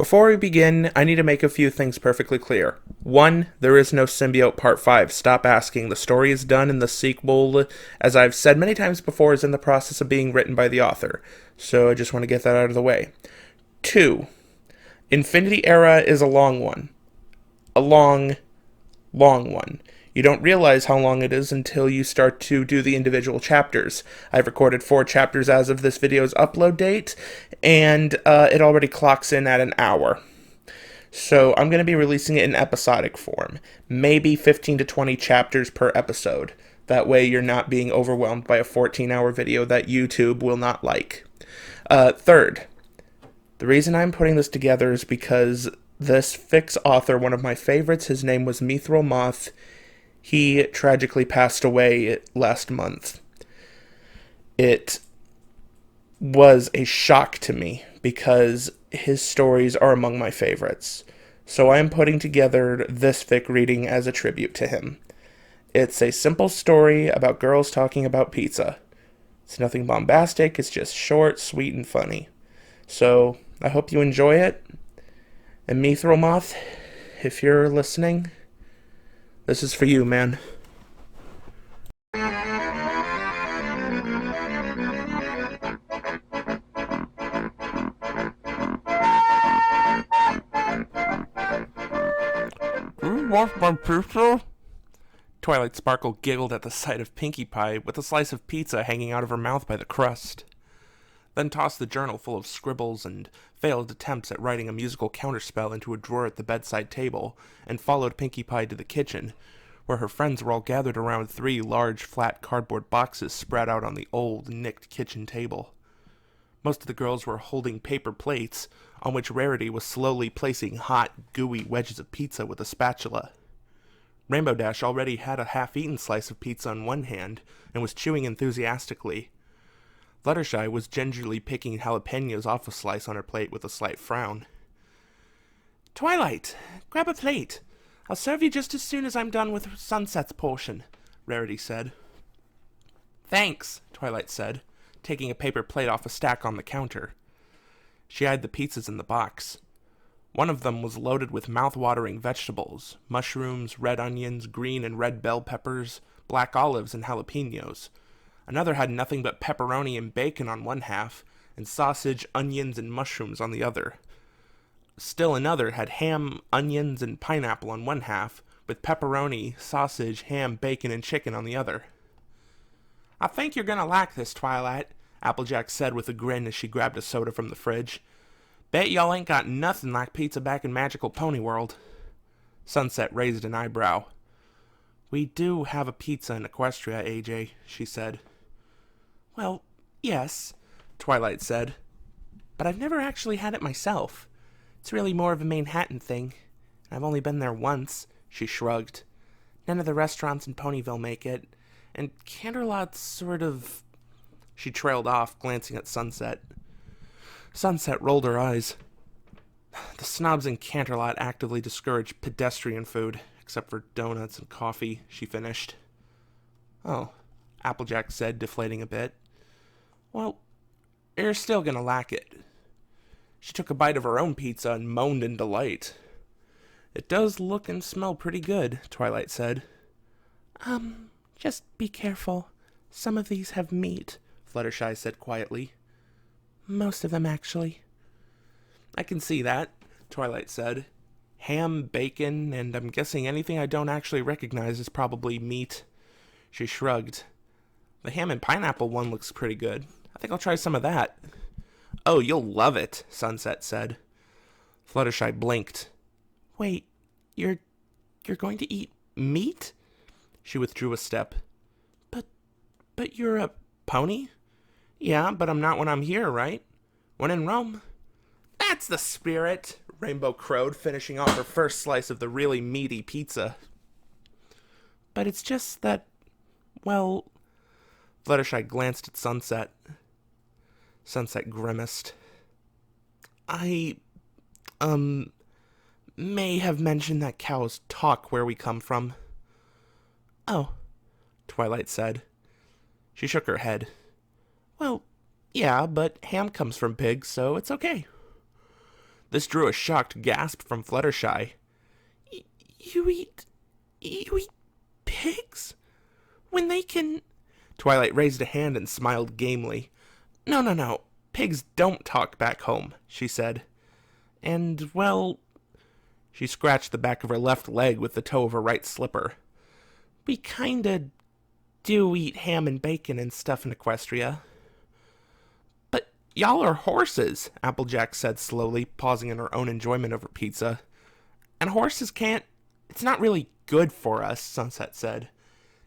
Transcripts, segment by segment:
Before we begin, I need to make a few things perfectly clear. 1. There is no Symbiote Part 5. Stop asking. The story is done and the sequel, as I've said many times before, is in the process of being written by the author. So I just want to get that out of the way. 2. Infinity Era is a long one. A long one. You don't realize how long it is until you start to do the individual chapters. I've recorded 4 chapters as of this video's upload date, and it already clocks in at an hour. So I'm going to be releasing it in episodic form. Maybe 15 to 20 chapters per episode. That way you're not being overwhelmed by a 14-hour video that YouTube will not like. Third, the reason I'm putting this together is because this fics author, one of my favorites, his name was MythrilMoth. He tragically passed away last month. It was a shock to me because his stories are among my favorites. So I am putting together this fic reading as a tribute to him. It's a simple story about girls talking about pizza. It's nothing bombastic, it's just short, sweet, and funny. So I hope you enjoy it. And MythrilMoth, if you're listening, this is for you, man. You want my pizza? Twilight Sparkle giggled at the sight of Pinkie Pie with a slice of pizza hanging out of her mouth by the crust, then tossed the journal full of scribbles and failed attempts at writing a musical counterspell into a drawer at the bedside table, and followed Pinkie Pie to the kitchen, where her friends were all gathered around 3 large, flat cardboard boxes spread out on the old, nicked kitchen table. Most of the girls were holding paper plates, on which Rarity was slowly placing hot, gooey wedges of pizza with a spatula. Rainbow Dash already had a half-eaten slice of pizza in one hand, and was chewing enthusiastically. Fluttershy was gingerly picking jalapenos off a slice on her plate with a slight frown. "Twilight, grab a plate. I'll serve you just as soon as I'm done with Sunset's portion," Rarity said. "Thanks," Twilight said, taking a paper plate off a stack on the counter. She eyed the pizzas in the box. One of them was loaded with mouth-watering vegetables, mushrooms, red onions, green and red bell peppers, black olives, and jalapenos. Another had nothing but pepperoni and bacon on one half, and sausage, onions, and mushrooms on the other. Still another had ham, onions, and pineapple on one half, with pepperoni, sausage, ham, bacon, and chicken on the other. "I think you're gonna like this, Twilight," Applejack said with a grin as she grabbed a soda from the fridge. "Bet y'all ain't got nothing like pizza back in Magical Pony World." Sunset raised an eyebrow. "We do have a pizza in Equestria, AJ," she said. "Well, yes," Twilight said. "But I've never actually had it myself. It's really more of a Manhattan thing. I've only been there once," she shrugged. "None of the restaurants in Ponyville make it. And Canterlot's sort of..." She trailed off, glancing at Sunset. Sunset rolled her eyes. "The snobs in Canterlot actively discourage pedestrian food, except for donuts and coffee," she finished. "Oh," Applejack said, deflating a bit. "Well, you're still gonna like it." She took a bite of her own pizza and moaned in delight. "It does look and smell pretty good," Twilight said. Just be careful. Some of these have meat," Fluttershy said quietly. "Most of them, actually." "I can see that," Twilight said. "Ham, bacon, and I'm guessing anything I don't actually recognize is probably meat." She shrugged. "The ham and pineapple one looks pretty good. I think I'll try some of that." "Oh, you'll love it," Sunset said. Fluttershy blinked. "Wait, you're going to eat meat?" She withdrew a step. But you're a pony?" "Yeah, but I'm not when I'm here, right? When in Rome." "That's the spirit," Rainbow crowed, finishing off her first slice of the really meaty pizza. "But it's just that, well..." Fluttershy glanced at Sunset. Sunset grimaced. I may have mentioned that cows talk where we come from." "Oh," Twilight said. She shook her head. "Well, yeah, but ham comes from pigs, so it's okay." This drew a shocked gasp from Fluttershy. You eat pigs? When they can... Twilight raised a hand and smiled gamely. No. Pigs don't talk back home, she said. And, well... She scratched the back of her left leg with the toe of her right slipper. We kinda do eat ham and bacon and stuff in Equestria. But y'all are horses, Applejack said slowly, pausing in her own enjoyment of her pizza. And horses can't... It's not really good for us, Sunset said.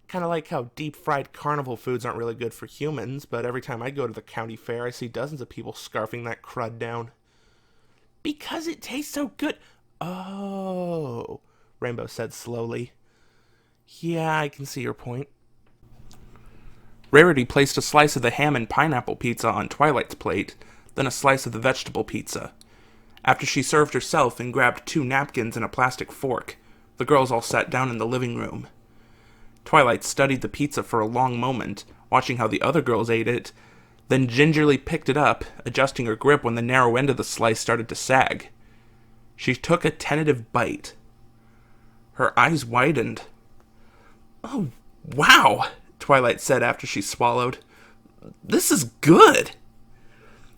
Kinda like how deep-fried carnival foods aren't really good for humans, but every time I go to the county fair, I see dozens of people scarfing that crud down. Because it tastes so good... Oh, Rainbow said slowly. Yeah, I can see your point. Rarity placed a slice of the ham and pineapple pizza on Twilight's plate, then a slice of the vegetable pizza. After she served herself and grabbed 2 napkins and a plastic fork, the girls all sat down in the living room. Twilight studied the pizza for a long moment, watching how the other girls ate it, then gingerly picked it up, adjusting her grip when the narrow end of the slice started to sag. She took a tentative bite. Her eyes widened. Oh, wow, Twilight said after she swallowed. This is good.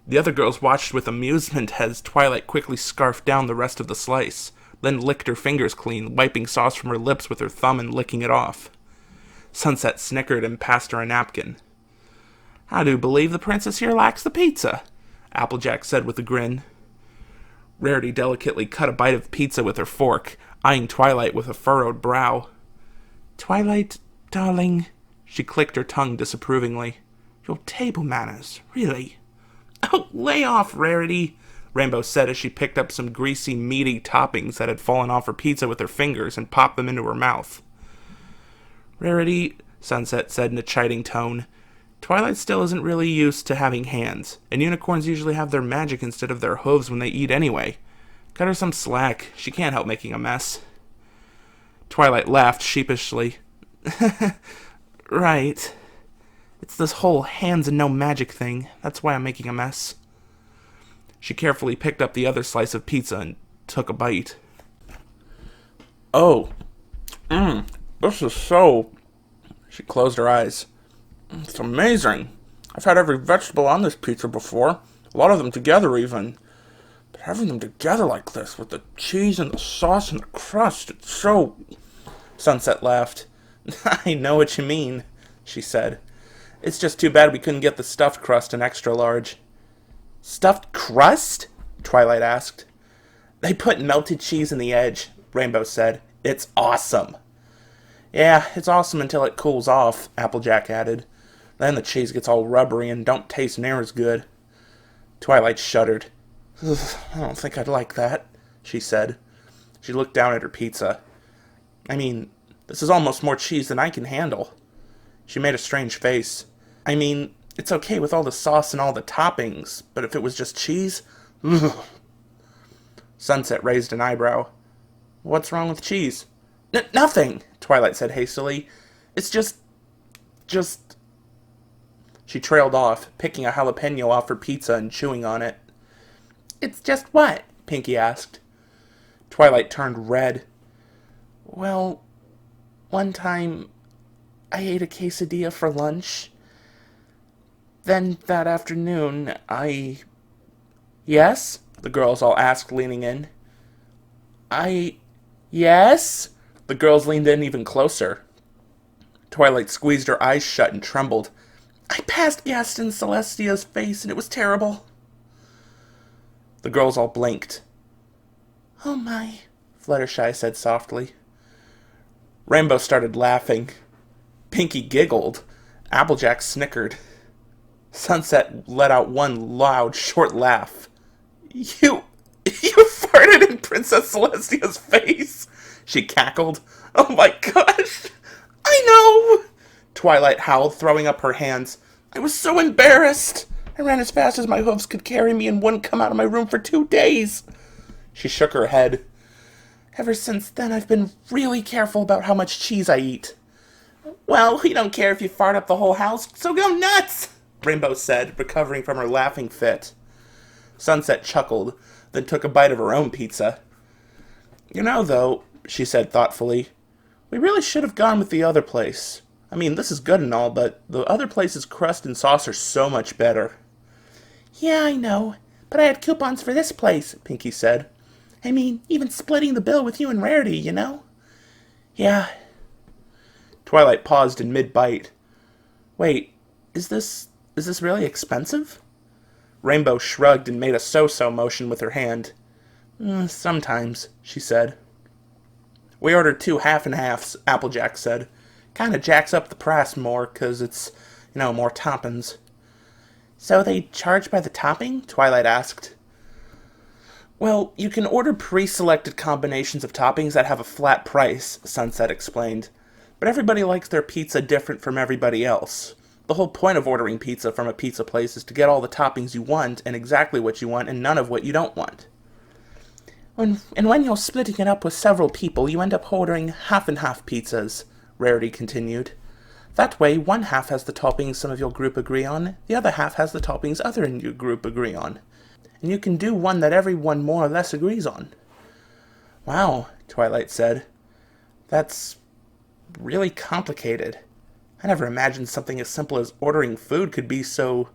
The other girls watched with amusement as Twilight quickly scarfed down the rest of the slice, then licked her fingers clean, wiping sauce from her lips with her thumb and licking it off. Sunset snickered and passed her a napkin. I do believe the princess here lacks the pizza, Applejack said with a grin. Rarity delicately cut a bite of pizza with her fork, eyeing Twilight with a furrowed brow. Twilight, darling, she clicked her tongue disapprovingly. Your table manners, really. Oh, lay off, Rarity, Rainbow said as she picked up some greasy, meaty toppings that had fallen off her pizza with her fingers and popped them into her mouth. Rarity, Sunset said in a chiding tone, Twilight still isn't really used to having hands, and unicorns usually have their magic instead of their hooves when they eat anyway. Cut her some slack. She can't help making a mess. Twilight laughed sheepishly. Right. It's this whole hands and no magic thing. That's why I'm making a mess. She carefully picked up the other slice of pizza and took a bite. Oh. This is so... She closed her eyes. It's amazing. I've had every vegetable on this pizza before. A lot of them together, even. But having them together like this, with the cheese and the sauce and the crust, it's so... Sunset laughed. I know what you mean, she said. It's just too bad we couldn't get the stuffed crust in extra large. Stuffed crust? Twilight asked. They put melted cheese in the edge, Rainbow said. It's awesome. Yeah, it's awesome until it cools off, Applejack added. Then the cheese gets all rubbery and don't taste near as good. Twilight shuddered. I don't think I'd like that, she said. She looked down at her pizza. I mean, this is almost more cheese than I can handle. She made a strange face. I mean, it's okay with all the sauce and all the toppings, but if it was just cheese... Ugh. Sunset raised an eyebrow. What's wrong with cheese? Nothing, Twilight said hastily. It's just... She trailed off, picking a jalapeno off her pizza and chewing on it. It's just what? Pinky asked. Twilight turned red. Well, one time I ate a quesadilla for lunch. Then that afternoon I... Yes? The girls all asked, leaning in. Yes? The girls leaned in even closer. Twilight squeezed her eyes shut and trembled. I passed gas in Celestia's face and it was terrible. The girls all blinked. Oh my, Fluttershy said softly. Rainbow started laughing. Pinky giggled. Applejack snickered. Sunset let out one loud, short laugh. You farted in Princess Celestia's face, she cackled. Oh my gosh, I know, Twilight howled, throwing up her hands. I was so embarrassed. I ran as fast as my hooves could carry me and wouldn't come out of my room for 2 days. She shook her head. Ever since then, I've been really careful about how much cheese I eat. Well, we don't care if you fart up the whole house, so go nuts, Rainbow said, recovering from her laughing fit. Sunset chuckled, then took a bite of her own pizza. You know, though, she said thoughtfully, we really should have gone with the other place. I mean, this is good and all, but the other place's crust and sauce are so much better. Yeah, I know, but I had coupons for this place, Pinky said. I mean, even splitting the bill with you and Rarity, you know? Yeah. Twilight paused in mid-bite. Wait, is this really expensive? Rainbow shrugged and made a so-so motion with her hand. Sometimes, she said. We ordered 2 half-and-halves, Applejack said. Kinda jacks up the price more, 'cause it's, more toppings. So they charge by the topping? Twilight asked. Well, you can order pre-selected combinations of toppings that have a flat price, Sunset explained. But everybody likes their pizza different from everybody else. The whole point of ordering pizza from a pizza place is to get all the toppings you want and exactly what you want and none of what you don't want. And when you're splitting it up with several people, you end up ordering half-and-half pizzas, Rarity continued. That way, one half has the toppings some of your group agree on, the other half has the toppings other in your group agree on. And you can do one that everyone more or less agrees on. Wow, Twilight said. That's really complicated. I never imagined something as simple as ordering food could be so...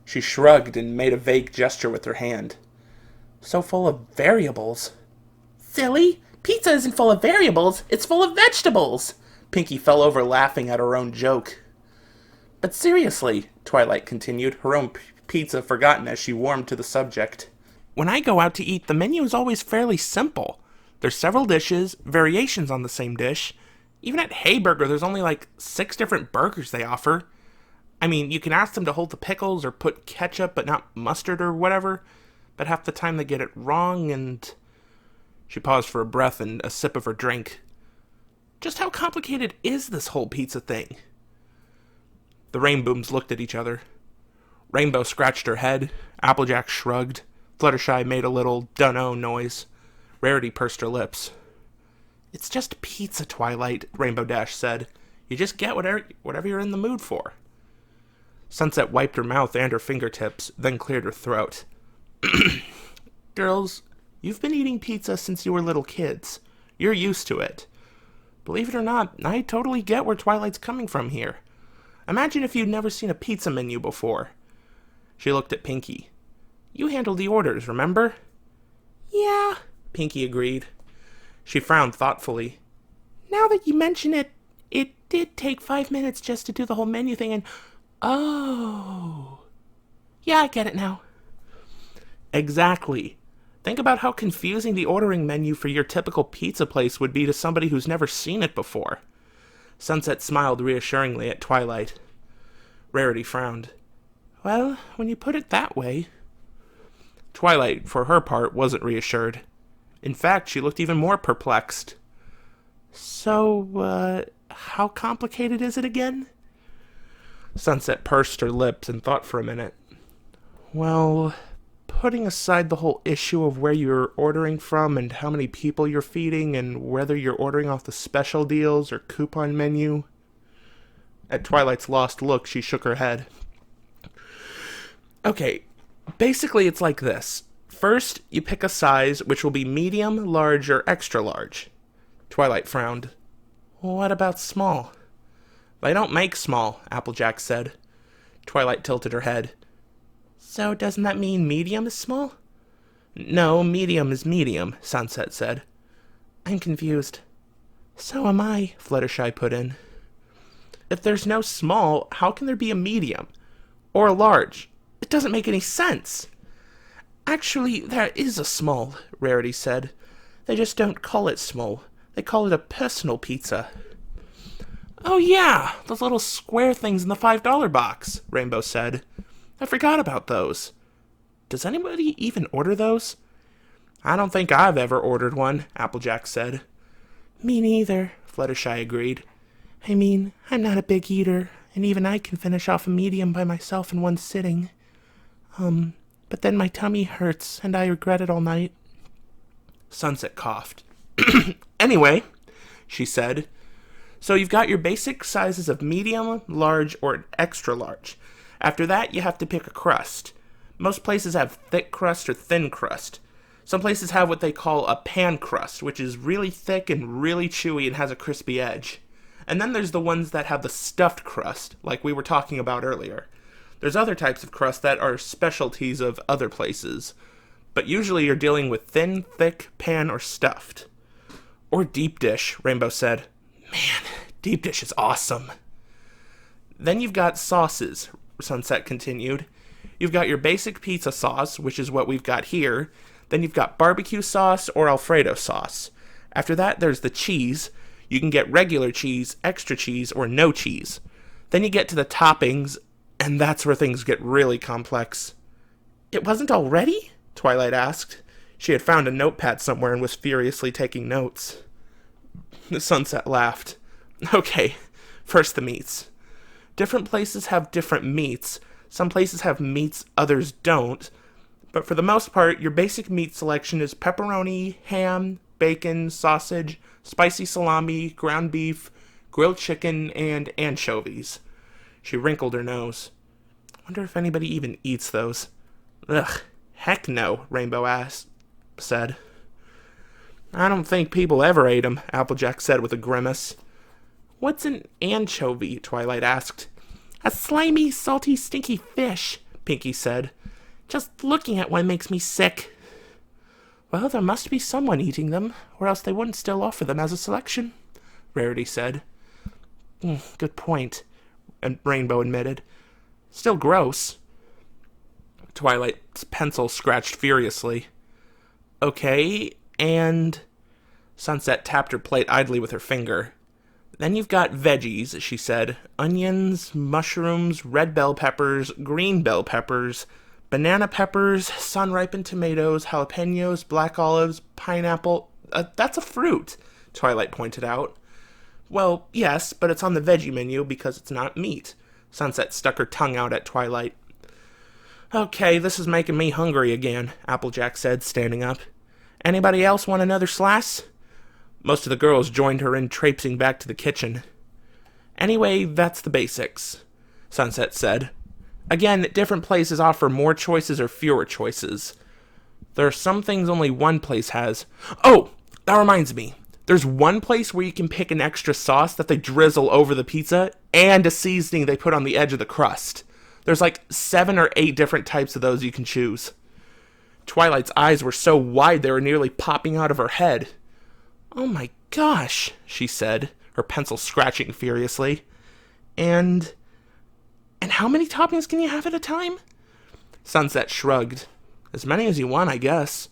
She shrugged and made a vague gesture with her hand. So full of variables. Silly! Pizza isn't full of variables, it's full of vegetables! Pinky fell over laughing at her own joke. But seriously, Twilight continued, her own pizza forgotten as she warmed to the subject. When I go out to eat, the menu is always fairly simple. There's several dishes, variations on the same dish. Even at Hayburger, there's only 6 different burgers they offer. I mean, you can ask them to hold the pickles or put ketchup but not mustard or whatever, but half the time they get it wrong and... She paused for a breath and a sip of her drink. Just how complicated is this whole pizza thing? The Rainbooms looked at each other. Rainbow scratched her head, Applejack shrugged, Fluttershy made a little dunno noise. Rarity pursed her lips. It's just pizza, Twilight, Rainbow Dash said. You just get whatever you're in the mood for. Sunset wiped her mouth and her fingertips, then cleared her throat. Girls, you've been eating pizza since you were little kids. You're used to it. Believe it or not, I totally get where Twilight's coming from here. Imagine if you'd never seen a pizza menu before. She looked at Pinky. You handled the orders, remember? Yeah, Pinky agreed. She frowned thoughtfully. Now that you mention it, it did take 5 minutes just to do the whole menu thing and... Oh. Yeah, I get it now. Exactly. Think about how confusing the ordering menu for your typical pizza place would be to somebody who's never seen it before. Sunset smiled reassuringly at Twilight. Rarity frowned. Well, when you put it that way... Twilight, for her part, wasn't reassured. In fact, she looked even more perplexed. So, how complicated is it again? Sunset pursed her lips and thought for a minute. Well, putting aside the whole issue of where you're ordering from and how many people you're feeding and whether you're ordering off the special deals or coupon menu... At Twilight's lost look, she shook her head. Okay, basically it's like this. First, you pick a size, which will be medium, large, or extra large. Twilight frowned. What about small? They don't make small, Applejack said. Twilight tilted her head. So doesn't that mean medium is small? No, medium is medium, Sunset said. I'm confused. So am I, Fluttershy put in. If there's no small, how can there be a medium? Or a large? It doesn't make any sense. Actually, there is a small, Rarity said. They just don't call it small. They call it a personal pizza. Oh yeah, those little square things in the $5 box, Rainbow said. I forgot about those. Does anybody even order those? I don't think I've ever ordered one, Applejack said. Me neither, Fluttershy agreed. I mean, I'm not a big eater, and even I can finish off a medium by myself in one sitting. But then my tummy hurts, and I regret it all night. Sunset coughed. Anyway, she said, so you've got your basic sizes of medium, large, or extra large. After that, you have to pick a crust. Most places have thick crust or thin crust. Some places have what they call a pan crust, which is really thick and really chewy and has a crispy edge. And then there's the ones that have the stuffed crust, like we were talking about earlier. There's other types of crust that are specialties of other places, but usually you're dealing with thin, thick, pan, or stuffed. Or deep dish, Rainbow said. Man, deep dish is awesome. Then you've got sauces, Sunset continued. You've got your basic pizza sauce, which is what we've got here. Then you've got barbecue sauce or Alfredo sauce. After that, there's the cheese. You can get regular cheese, extra cheese, or no cheese. Then you get to the toppings, and that's where things get really complex. It wasn't already? Twilight asked. She had found a notepad somewhere and was furiously taking notes. The Sunset laughed. Okay, first the meats. Different places have different meats. Some places have meats, others don't. But for the most part, your basic meat selection is pepperoni, ham, bacon, sausage, spicy salami, ground beef, grilled chicken, and anchovies. She wrinkled her nose. Wonder if anybody even eats those. Ugh, heck no, Rainbow said. I don't think people ever ate them, Applejack said with a grimace. What's an anchovy? Twilight asked. A slimy, salty, stinky fish, Pinky said. Just looking at one makes me sick. Well, there must be someone eating them, or else they wouldn't still offer them as a selection, Rarity said. Good point, and Rainbow admitted. Still gross. Twilight's pencil scratched furiously. Okay, and... Sunset tapped her plate idly with her finger. Then you've got veggies, she said. Onions, mushrooms, red bell peppers, green bell peppers, banana peppers, sun-ripened tomatoes, jalapenos, black olives, pineapple. That's a fruit, Twilight pointed out. Well, yes, but it's on the veggie menu because it's not meat. Sunset stuck her tongue out at Twilight. Okay, this is making me hungry again, Applejack said, standing up. Anybody else want another slice? Most of the girls joined her in traipsing back to the kitchen. Anyway, that's the basics, Sunset said. Again, different places offer more choices or fewer choices. There are some things only one place has. Oh, that reminds me. There's one place where you can pick an extra sauce that they drizzle over the pizza and a seasoning they put on the edge of the crust. There's like 7 or 8 different types of those you can choose. Twilight's eyes were so wide they were nearly popping out of her head. Oh my gosh, she said, her pencil scratching furiously. And how many toppings can you have at a time? Sunset shrugged. As many as you want, I guess.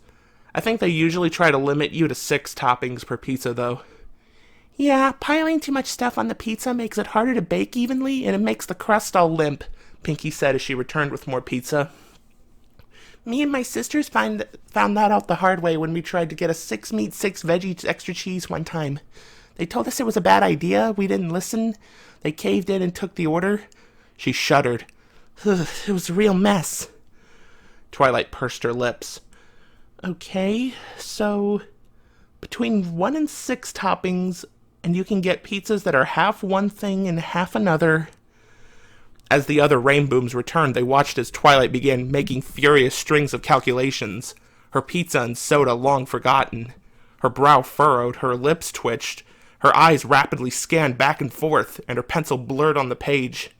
I think they usually try to limit you to 6 toppings per pizza, though. Yeah, piling too much stuff on the pizza makes it harder to bake evenly, and it makes the crust all limp, Pinky said as she returned with more pizza. Me and my sisters found that out the hard way when we tried to get a 6 meat, 6 veggie extra cheese one time. They told us it was a bad idea. We didn't listen. They caved in and took the order. She shuddered. It was a real mess. Twilight pursed her lips. Okay, so between 1 and 6 toppings, and you can get pizzas that are half one thing and half another. As the other Rainbooms returned, they watched as Twilight began making furious strings of calculations, her pizza and soda long forgotten. Her brow furrowed, her lips twitched, her eyes rapidly scanned back and forth, and her pencil blurred on the page.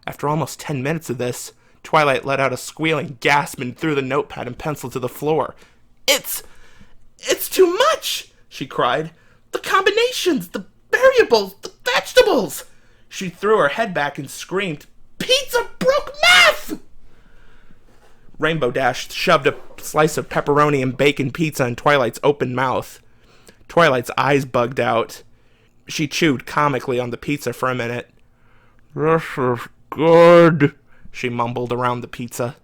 After almost 10 minutes of this, Twilight let out a squealing gasp and threw the notepad and pencil to the floor. It's too much, she cried. The combinations, the variables, the vegetables. She threw her head back and screamed, Pizza broke math! Rainbow Dash shoved a slice of pepperoni and bacon pizza in Twilight's open mouth. Twilight's eyes bugged out. She chewed comically on the pizza for a minute. This is good, she mumbled around the pizza.